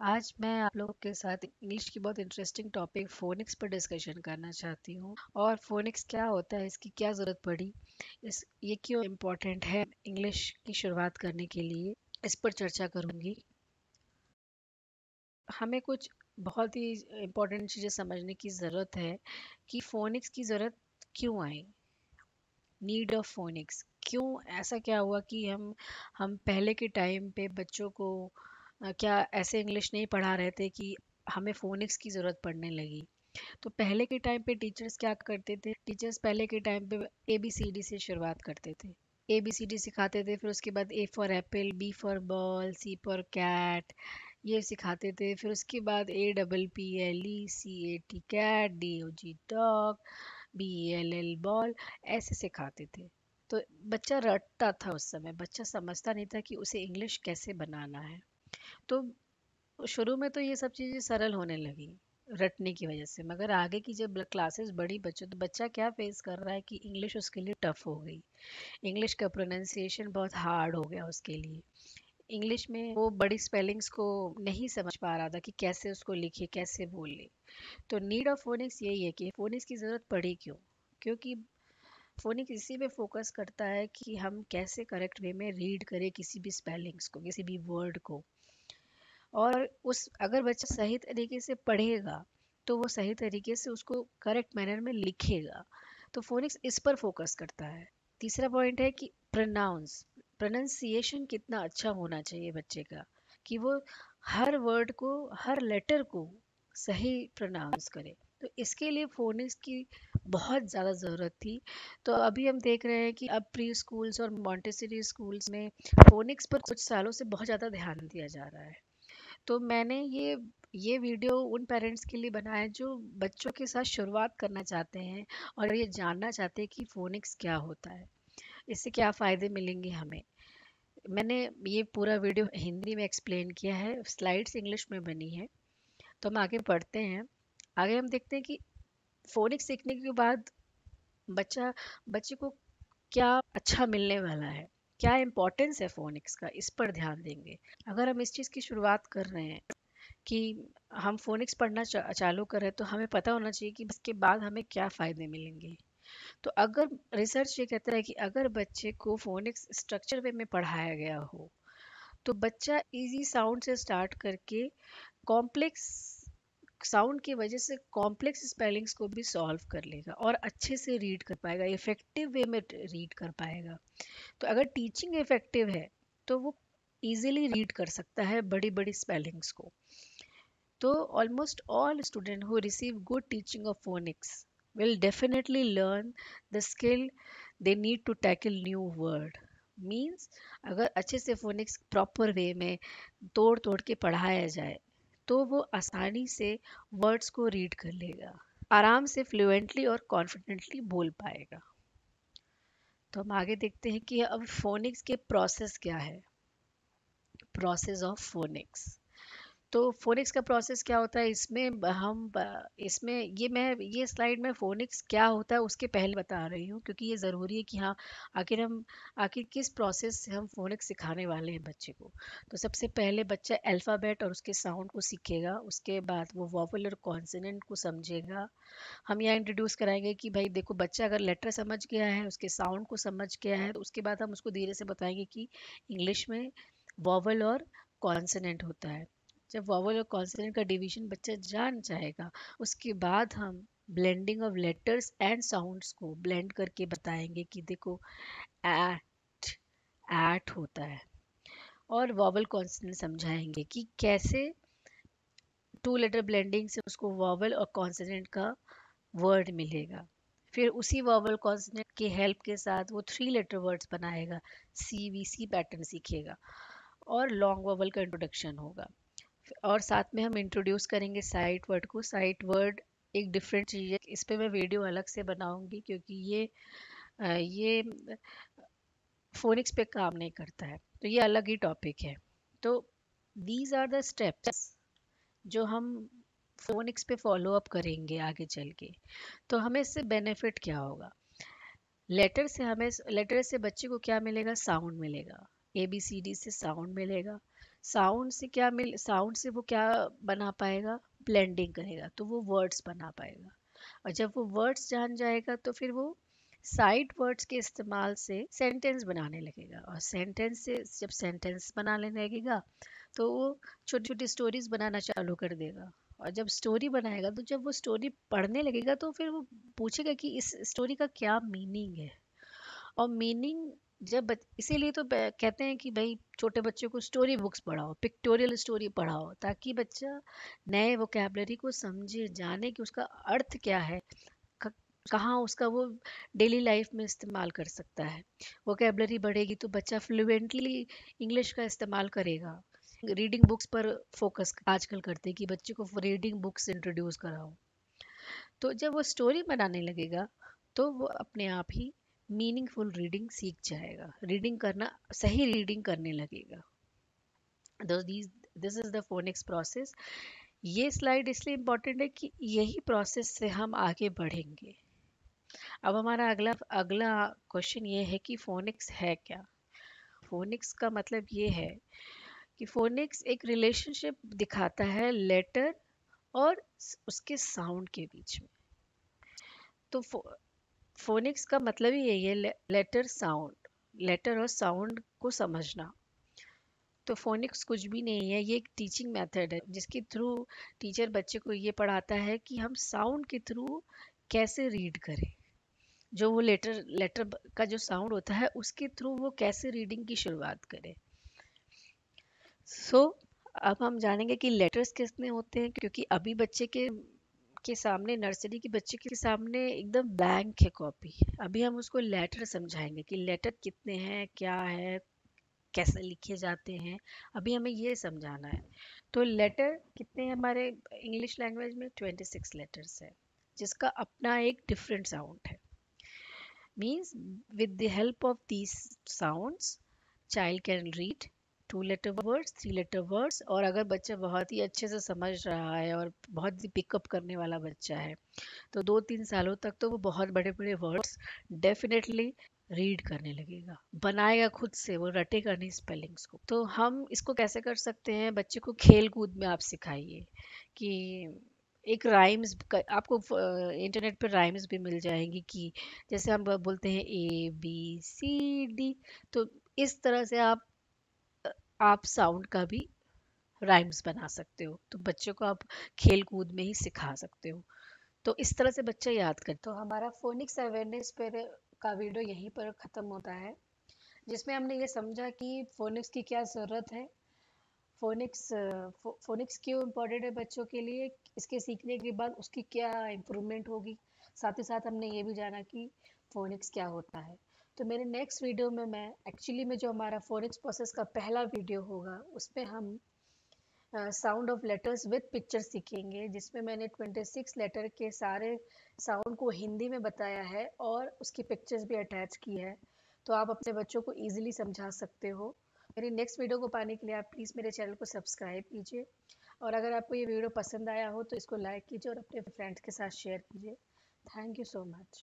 आज मैं आप लोगों के साथ इंग्लिश की बहुत इंटरेस्टिंग टॉपिक फोनिक्स पर डिस्कशन करना चाहती हूँ। और फोनिक्स क्या होता है, इसकी क्या ज़रूरत पड़ी, इस ये क्यों इम्पोर्टेंट है इंग्लिश की शुरुआत करने के लिए, इस पर चर्चा करूँगी। हमें कुछ बहुत ही इम्पोर्टेंट चीज़ें समझने की ज़रूरत है कि फोनिक्स की ज़रूरत क्यों आई। नीड ऑफ फोनिक्स क्यों, ऐसा क्या हुआ कि हम पहले के टाइम पे बच्चों को क्या ऐसे इंग्लिश नहीं पढ़ा रहे थे कि हमें फोनिक्स की ज़रूरत पड़ने लगी। तो पहले के टाइम पे टीचर्स क्या करते थे, टीचर्स पहले के टाइम पे ABCD से शुरुआत करते थे। ABCD सिखाते थे, फिर उसके बाद A for apple, B for ball, C for cat, ये सिखाते थे। फिर उसके बाद APPLE CAT cat, DOG dog, BELL ball, ऐसे सिखाते थे। तो बच्चा रटता था, उस समय बच्चा समझता नहीं था कि उसे इंग्लिश कैसे बनाना है। तो शुरू में तो ये सब चीज़ें सरल होने लगी रटने की वजह से, मगर आगे की जब क्लासेस बढ़ी बच्चों, तो बच्चा क्या फेस कर रहा है कि इंग्लिश उसके लिए टफ हो गई। इंग्लिश का प्रोनाउंसिएशन बहुत हार्ड हो गया उसके लिए। इंग्लिश में वो बड़ी स्पेलिंग्स को नहीं समझ पा रहा था कि कैसे उसको लिखे, कैसे बोले। तो नीड ऑफ फोनिक्स यही है कि फोनिक्स की ज़रूरत पड़ी क्यों। क्योंकि फोनिक्स इसी पे फोकस करता है कि हम कैसे करेक्ट वे में रीड करें किसी भी स्पेलिंग्स को, किसी भी वर्ड को। और उस अगर बच्चा सही तरीके से पढ़ेगा तो वो सही तरीके से उसको करेक्ट मैनर में लिखेगा। तो फोनिक्स इस पर फोकस करता है। तीसरा पॉइंट है कि प्रोनाउंसिएशन कितना अच्छा होना चाहिए बच्चे का, कि वो हर वर्ड को, हर लेटर को सही प्रोनाउंस करे। तो इसके लिए फोनिक्स की बहुत ज़्यादा ज़रूरत थी। तो अभी हम देख रहे हैं कि अब प्री स्कूल्स और मॉन्टेसरी स्कूल्स में फोनिक्स पर कुछ सालों से बहुत ज़्यादा ध्यान दिया जा रहा है। तो मैंने ये वीडियो उन पेरेंट्स के लिए बनाया है जो बच्चों के साथ शुरुआत करना चाहते हैं और ये जानना चाहते हैं कि फोनिक्स क्या होता है, इससे क्या फ़ायदे मिलेंगे हमें। मैंने ये पूरा वीडियो हिंदी में एक्सप्लेन किया है, स्लाइड्स इंग्लिश में बनी है। तो हम आगे पढ़ते हैं। आगे हम देखते हैं कि फोनिक्स सीखने के बाद बच्चा बच्चे को क्या अच्छा मिलने वाला है, क्या इम्पोर्टेंस है फोनिक्स का, इस पर ध्यान देंगे। अगर हम इस चीज़ की शुरुआत कर रहे हैं कि हम फोनिक्स पढ़ना चालू करें, तो हमें पता होना चाहिए कि इसके बाद हमें क्या फ़ायदे मिलेंगे। तो अगर रिसर्च ये कहता है कि अगर बच्चे को फोनिक्स स्ट्रक्चर वे में पढ़ाया गया हो, तो बच्चा इजी साउंड से स्टार्ट करके कॉम्प्लेक्स साउंड की वजह से कॉम्प्लेक्स स्पेलिंग्स को भी सॉल्व कर लेगा और अच्छे से रीड कर पाएगा, इफेक्टिव वे में रीड कर पाएगा। तो अगर टीचिंग इफेक्टिव है तो वो इजीली रीड कर सकता है बड़ी बड़ी स्पेलिंग्स को। So almost all students who receive good teaching of phonics will definitely learn the skill they need to tackle new word. Means अगर अच्छे से phonics प्रॉपर वे में तोड़ तोड़ के पढ़ाया जाए, तो वो आसानी से वर्ड्स को रीड कर लेगा, आराम से फ्लुएंटली और कॉन्फिडेंटली बोल पाएगा। तो हम आगे देखते हैं कि अब फोनिक्स के प्रोसेस क्या है। Process of phoenix. तो फोनिक्स का प्रोसेस क्या होता है, इसमें इसमें ये स्लाइड में फोनिक्स क्या होता है उसके पहले बता रही हूँ, क्योंकि ये ज़रूरी है कि हाँ, आखिर हम आखिर किस प्रोसेस से हम फोनिक्स सिखाने वाले हैं बच्चे को। तो सबसे पहले बच्चा अल्फ़ाबेट और उसके साउंड को सीखेगा, उसके बाद वो वॉवल और कॉन्सोनेंट को समझेगा। हम यहाँ इंट्रोड्यूस कराएंगे कि भाई देखो, बच्चा अगर लेटर समझ गया है, उसके साउंड को समझ गया है, तो उसके बाद हम उसको धीरे से बताएंगे कि इंग्लिश में वॉवल और कॉन्सोनेंट होता है। जब वॉवल और कॉन्सोनेंट का डिवीजन बच्चा जान जाएगा, उसके बाद हम blending of letters and sounds को ब्लेंड करके बताएंगे कि देखो, एट एट होता है। और वॉवल कॉन्सोनेंट समझाएंगे कि कैसे टू लेटर ब्लेंडिंग से उसको वॉवल और कॉन्सोनेंट का वर्ड मिलेगा। फिर उसी वॉवल कॉन्सोनेंट के हेल्प के साथ वो थ्री लेटर वर्ड्स बनाएगा, CVC पैटर्न सीखेगा। और लॉन्ग वॉवल का इंट्रोडक्शन होगा। और साथ में हम इंट्रोड्यूस करेंगे साइट वर्ड को। साइट वर्ड एक डिफरेंट चीज़ है, इस पे मैं वीडियो अलग से बनाऊंगी, क्योंकि ये फोनिक्स पे काम नहीं करता है, तो ये अलग ही टॉपिक है। तो दीज आर द स्टेप्स जो हम फोनिक्स पे फॉलो अप करेंगे आगे चल के। तो हमें इससे बेनिफिट क्या होगा। लेटर से बच्चे को क्या मिलेगा, साउंड मिलेगा। ABCD से साउंड मिलेगा। साउंड से वो क्या बना पाएगा, ब्लेंडिंग करेगा तो वो वर्ड्स बना पाएगा। और जब वो वर्ड्स जान जाएगा तो फिर वो साइड वर्ड्स के इस्तेमाल से सेंटेंस बनाने लगेगा, और सेंटेंस से जब सेंटेंस बनाने लगेगा तो वो छोटी छोटी स्टोरीज बनाना चालू कर देगा। और जब स्टोरी बनाएगा तो जब वो स्टोरी पढ़ने लगेगा तो फिर वो पूछेगा कि इस स्टोरी का क्या मीनिंग है। और मीनिंग इसीलिए तो कहते हैं कि भाई छोटे बच्चों को स्टोरी बुक्स पढ़ाओ, पिक्टोरियल स्टोरी पढ़ाओ, ताकि बच्चा नए वोकेबलरी को समझे, जाने कि उसका अर्थ क्या है, क- कहाँ उसका वो डेली लाइफ में इस्तेमाल कर सकता है। वोकेबलरी बढ़ेगी तो बच्चा फ्लुएंटली इंग्लिश का इस्तेमाल करेगा। रीडिंग बुक्स पर फोकस आजकल करते हैं कि बच्चे को रीडिंग बुक्स इंट्रोड्यूस कराओ। तो जब वो स्टोरी बनाने लगेगा तो वो अपने आप ही मीनिंगफुल रीडिंग सीख जाएगा, रीडिंग करना, सही रीडिंग करने लगेगा। This is the phoenix process. ये स्लाइड इसलिए इम्पोर्टेंट है कि यही प्रोसेस से हम आगे बढ़ेंगे। अब हमारा अगला अगला क्वेश्चन ये है कि फोनिक्स है क्या। फोनिक्स का मतलब ये है कि फोनिक्स एक रिलेशनशिप दिखाता है लेटर और उसके साउंड के बीच में। तो फोनिक्स का मतलब ही यही है, लेटर साउंड, लेटर और साउंड को समझना। तो फोनिक्स कुछ भी नहीं है, ये एक टीचिंग मेथड है जिसके थ्रू टीचर बच्चे को ये पढ़ाता है कि हम साउंड के थ्रू कैसे रीड करें। जो वो लेटर लेटर का जो साउंड होता है उसके थ्रू वो कैसे रीडिंग की शुरुआत करें। सो अब हम जानेंगे कि लेटर्स कितने होते हैं, क्योंकि अभी बच्चे के सामने, नर्सरी के बच्चे के सामने एकदम ब्लैंक है कॉपी। अभी हम उसको लेटर समझाएंगे कि लेटर कितने हैं, क्या है, कैसे लिखे जाते हैं। अभी हमें ये समझाना है। तो लेटर कितने हैं हमारे इंग्लिश लैंग्वेज में? 26 लेटर्स है, जिसका अपना एक डिफरेंट साउंड है। Means with the help of these sounds child can read 2 letter words, 3 letter words. और अगर बच्चा बहुत ही अच्छे से समझ रहा है और बहुत ही पिकअप करने वाला बच्चा है तो 2-3 सालों तक तो वो बहुत बड़े बड़े वर्ड्स डेफिनेटली रीड करने लगेगा, बनाएगा खुद से, वो रटेगा नहीं स्पेलिंग्स को। तो हम इसको कैसे कर सकते हैं? बच्चे को खेल कूद में आप सिखाइए कि एक राइम्स, आपको इंटरनेट पर राइम्स भी मिल जाएंगी कि जैसे हम बोलते हैं ABCD, तो इस तरह से आप साउंड का भी राइम्स बना सकते हो। तो बच्चों को आप खेल कूद में ही सिखा सकते हो। तो इस तरह से बच्चा याद कर। तो हमारा फोनिक्स अवेयरनेस पर का वीडियो यहीं पर ख़त्म होता है, जिसमें हमने ये समझा कि फोनिक्स की क्या ज़रूरत है, फोनिक्स फोनिक्स क्यों इम्पोर्टेंट है बच्चों के लिए, इसके सीखने के बाद उसकी क्या इम्प्रूवमेंट होगी। साथ ही साथ हमने ये भी जाना कि फोनिक्स क्या होता है। तो मेरे नेक्स्ट वीडियो में मैं एक्चुअली में जो हमारा फोनिक्स प्रोसेस का पहला वीडियो होगा उसमें हम sound of letters with picture सीखेंगे, जिसमें मैंने 26 लेटर के सारे साउंड को हिंदी में बताया है और उसकी पिक्चर्स भी अटैच की है। तो आप अपने बच्चों को ईजिली समझा सकते हो। मेरी नेक्स्ट वीडियो को पाने के लिए आप प्लीज़ मेरे चैनल को सब्सक्राइब कीजिए, और अगर आपको ये वीडियो पसंद आया हो तो इसको लाइक कीजिए और अपने फ्रेंड्स के साथ शेयर कीजिए। Thank you so much.